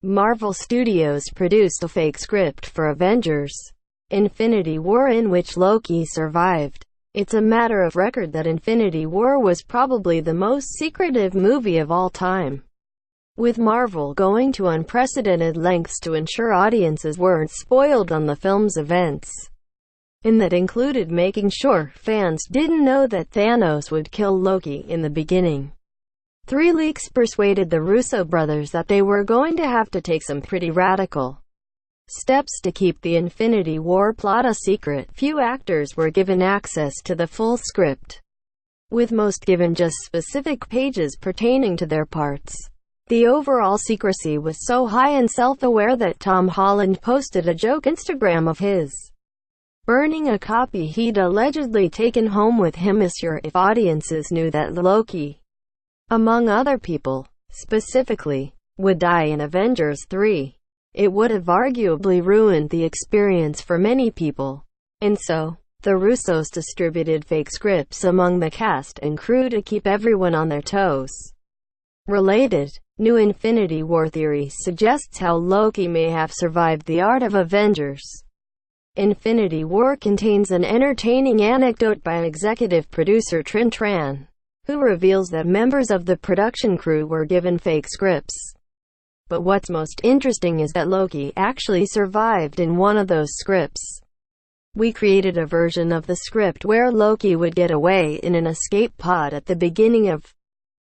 Marvel Studios produced a fake script for Avengers: Infinity War in which Loki survived. It's a matter of record that Infinity War was probably the most secretive movie of all time, with Marvel going to unprecedented lengths to ensure audiences weren't spoiled on the film's events. And that included making sure fans didn't know that Thanos would kill Loki in the beginning. 3 leaks persuaded the Russo brothers that they were going to have to take some pretty radical steps to keep the Infinity War plot a secret. Few actors were given access to the full script, with most given just specific pages pertaining to their parts. The overall secrecy was so high and self-aware that Tom Holland posted a joke Instagram of his burning a copy he'd allegedly taken home with him. Sure, if audiences knew that Loki, among other people, specifically, would die in Avengers 3, it would have arguably ruined the experience for many people. And so, the Russos distributed fake scripts among the cast and crew to keep everyone on their toes. Related, new Infinity War theory suggests how Loki may have survived the art of Avengers. Infinity War contains an entertaining anecdote by executive producer Trin Tran, who reveals that members of the production crew were given fake scripts. But what's most interesting is that Loki actually survived in one of those scripts. We created a version of the script where Loki would get away in an escape pod at the beginning of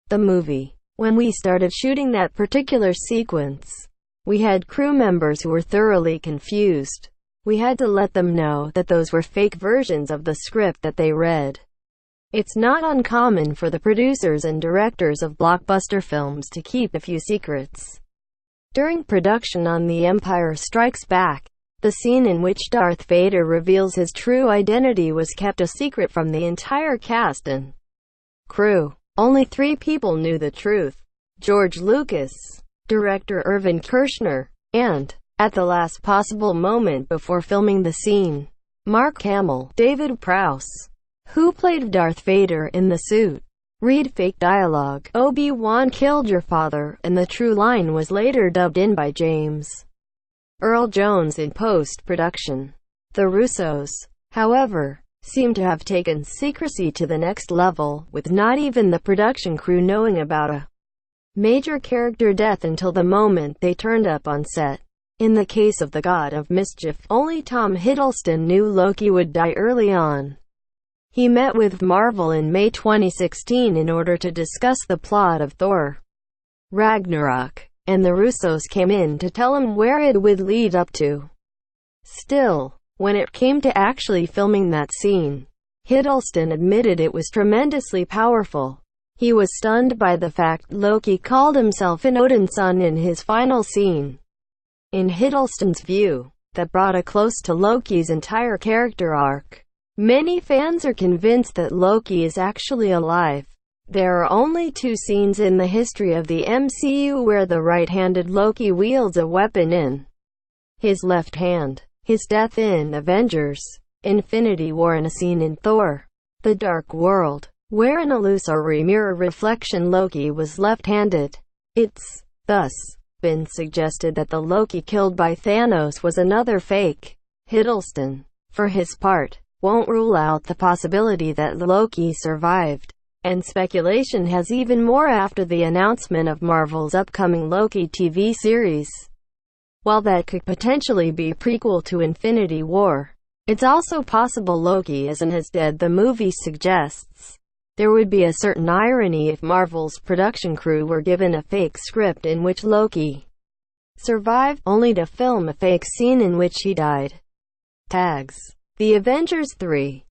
the movie. When we started shooting that particular sequence, we had crew members who were thoroughly confused. We had to let them know that those were fake versions of the script that they read. It's not uncommon for the producers and directors of blockbuster films to keep a few secrets. During production on The Empire Strikes Back, the scene in which Darth Vader reveals his true identity was kept a secret from the entire cast and crew. Only 3 people knew the truth: George Lucas, director Irvin Kershner, and, at the last possible moment before filming the scene, Mark Hamill. David Prowse, who played Darth Vader in the suit, read fake dialogue, "Obi-Wan killed your father," and the true line was later dubbed in by James Earl Jones in post-production. The Russos, however, seem to have taken secrecy to the next level, with not even the production crew knowing about a major character death until the moment they turned up on set. In the case of the God of Mischief, only Tom Hiddleston knew Loki would die early on. He met with Marvel in May 2016 in order to discuss the plot of Thor: Ragnarok, and the Russos came in to tell him where it would lead up to. Still, when it came to actually filming that scene, Hiddleston admitted it was tremendously powerful. He was stunned by the fact Loki called himself an Odin's son in his final scene. In Hiddleston's view, that brought a close to Loki's entire character arc. Many fans are convinced that Loki is actually alive. There are only 2 scenes in the history of the MCU where the right-handed Loki wields a weapon in his left hand: his death in Avengers: Infinity War and a scene in Thor: The Dark World, where in a illusory mirror reflection Loki was left-handed. It's, thus, been suggested that the Loki killed by Thanos was another fake. Hiddleston, for his part, won't rule out the possibility that Loki survived, and speculation has even more after the announcement of Marvel's upcoming Loki TV series. While that could potentially be a prequel to Infinity War, it's also possible Loki isn't as dead the movie suggests. There would be a certain irony if Marvel's production crew were given a fake script in which Loki survived, only to film a fake scene in which he died. Tags. The Avengers 3